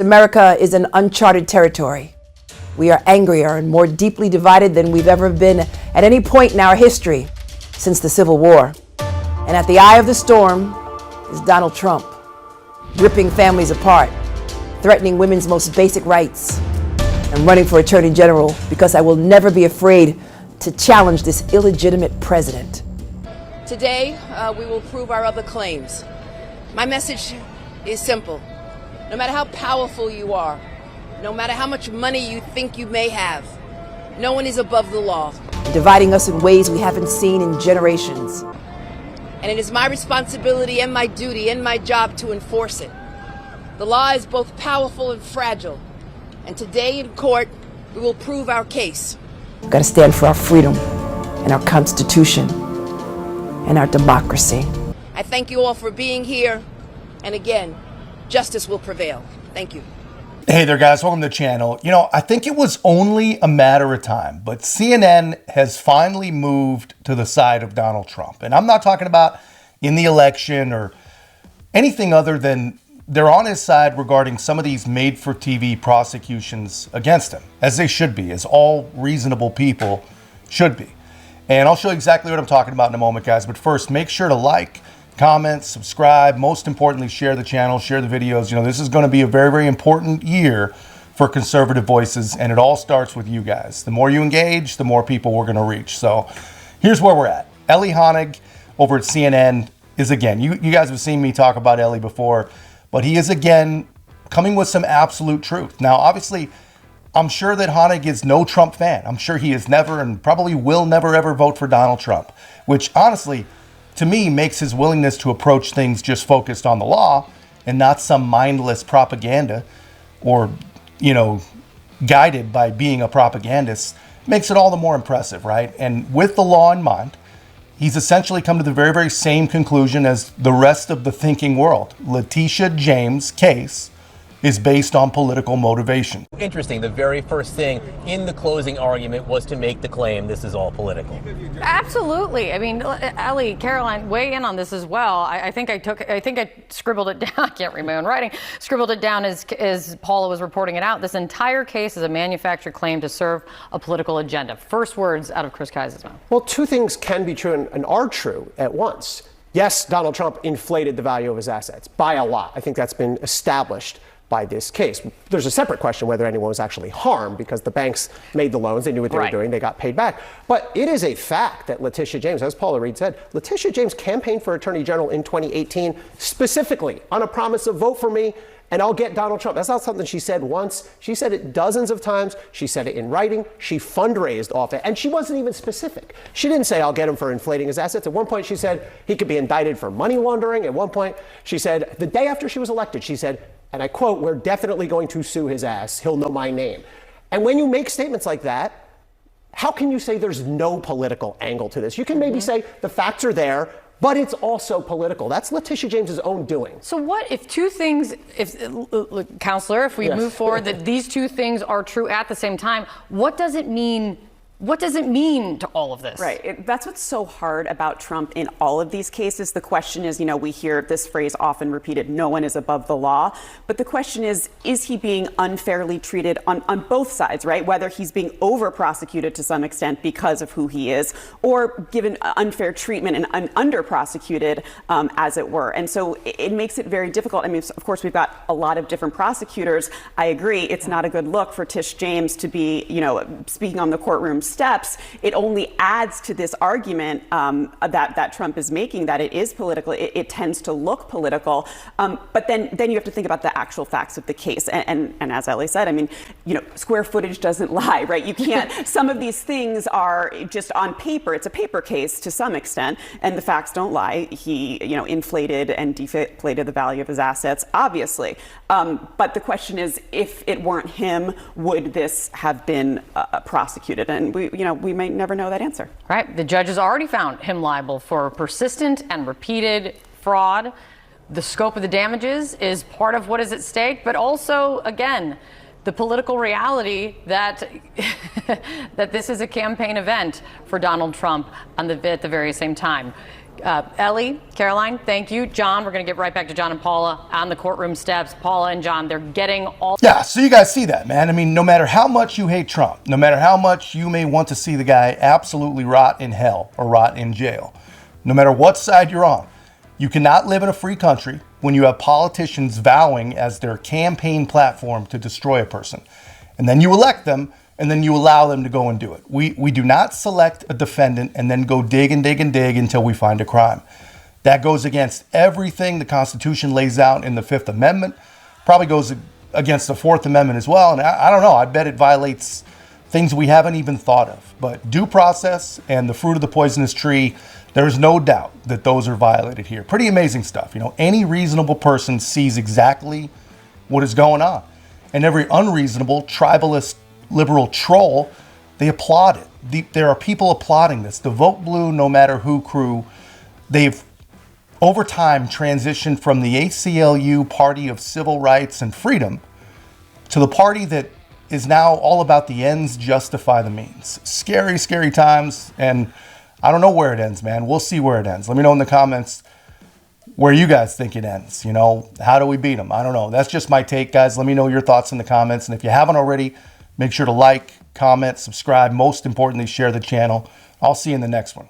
America is an uncharted territory. We are angrier and more deeply divided than we've ever been at any point in our history since the Civil War. And at the eye of the storm is Donald Trump, ripping families apart, threatening women's most basic rights, and running for Attorney General because I will never be afraid to challenge this illegitimate president. Today, we will prove our other claims. My message is simple. No matter how powerful you are, no matter how much money you think you may have, no one is above the law, dividing us in ways we haven't seen in generations. And it is my responsibility and my duty and my job to enforce it. The law is both powerful and fragile. And today in court, we will prove our case. We've got to stand for our freedom and our Constitution and our democracy. I thank you all for being here. And again, justice will prevail. Thank you. Hey there, guys. Welcome to the channel. You know, I think it was only a matter of time, but CNN has finally moved to the side of Donald Trump. And I'm not talking about in the election or anything other than they're on his side regarding some of these made-for-TV prosecutions against him, as they should be, as all reasonable people should be. And I'll show you exactly what I'm talking about in a moment, guys. But first, make sure to like, comment, subscribe. Most importantly, share the channel, share the videos. You know, this is going to be a very, very important year for conservative voices, and it all starts with you guys. The more you engage, the more people we're going to reach. So here's where we're at. Ellie Haniek over at CNN is, again, you guys have seen me talk about Ellie before, but he is, again, coming with some absolute truth. Now, obviously, I'm sure that Haniek is no Trump fan. I'm sure he has never and probably will never, ever vote for Donald Trump, which, honestly, to me, makes his willingness to approach things just focused on the law and not some mindless propaganda or, you know, guided by being a propagandist, makes it all the more impressive, right? And with the law in mind, he's essentially come to the very, very same conclusion as the rest of the thinking world. Letitia James' case is based on political motivation. Interesting. The very first thing in the closing argument was to make the claim this is all political. Absolutely. I mean, Ellie, Caroline, weigh in on this as well. I think I scribbled it down. I can't read my own writing. Scribbled it down as Paula was reporting it out. This entire case is a manufactured claim to serve a political agenda. First words out of Chris Kaiser's mouth. Well, two things can be true and are true at once. Yes, Donald Trump inflated the value of his assets by a lot. I think that's been established by this case. There's a separate question whether anyone was actually harmed because the banks made the loans, they knew what they were doing, they got paid back. But it is a fact that Letitia James, as Paula Reed said, Letitia James campaigned for Attorney General in 2018 specifically on a promise of vote for me and I'll get Donald Trump. That's not something she said once. She said it dozens of times. She said it in writing. She fundraised off it. And she wasn't even specific. She didn't say, I'll get him for inflating his assets. At one point, she said he could be indicted for money laundering. At one point, she said, the day after she was elected, she said, and I quote, "We're definitely going to sue his ass. He'll know my name." And when you make statements like that, how can you say there's no political angle to this? You can maybe say the facts are there, but it's also political. That's Letitia James's own doing. So what if two things, Counselor, if we move forward, that these two things are true at the same time, what does it mean? What does it mean to all of this? Right. That's what's so hard about Trump in all of these cases. The question is, you know, we hear this phrase often repeated, no one is above the law. But the question is he being unfairly treated on both sides, right? Whether he's being over-prosecuted to some extent because of who he is, or given unfair treatment and under-prosecuted, as it were. And so it makes it very difficult. I mean, of course, we've got a lot of different prosecutors. I agree. It's not a good look for Tish James to be, you know, speaking on the courtroom steps. It only adds to this argument that Trump is making that it is political. It tends to look political. But then you have to think about the actual facts of the case. And as Ellie said, I mean, you know, square footage doesn't lie, right? You can't, some of these things are just on paper. It's a paper case to some extent, and the facts don't lie. He, you know, inflated and deflated the value of his assets, obviously. But the question is, if it weren't him, would this have been prosecuted? And we may never know that answer. Right. The judge has already found him liable for persistent and repeated fraud. The scope of the damages is part of what is at stake, but also, again, the political reality that that this is a campaign event for Donald Trump at the very same time. Ellie, Caroline, thank you. John, we're going to get right back to John and Paula on the courtroom steps. Paula and John, they're getting all. Yeah, so you guys see that, man. I mean, no matter how much you hate Trump, no matter how much you may want to see the guy absolutely rot in hell or rot in jail, no matter what side you're on, you cannot live in a free country when you have politicians vowing as their campaign platform to destroy a person. And then you elect them, and then you allow them to go and do it. We do not select a defendant and then go dig and dig and dig until we find a crime. That goes against everything the Constitution lays out in the Fifth Amendment, probably goes against the Fourth Amendment as well. And I don't know, I bet it violates things we haven't even thought of. But due process and the fruit of the poisonous tree, there's no doubt that those are violated here. Pretty amazing stuff. You know, any reasonable person sees exactly what is going on. And every unreasonable, tribalist, liberal troll, they applaud it. There are people applauding this. The Vote Blue, no matter who crew, they've over time transitioned from the ACLU party of civil rights and freedom to the party that is now all about the ends justify the means. Scary, scary times, and I don't know where it ends, man. We'll see where it ends. Let me know in the comments where you guys think it ends. You know, how do we beat them? I don't know. That's just my take, guys. Let me know your thoughts in the comments. And if you haven't already, make sure to like, comment, subscribe. Most importantly, share the channel. I'll see you in the next one.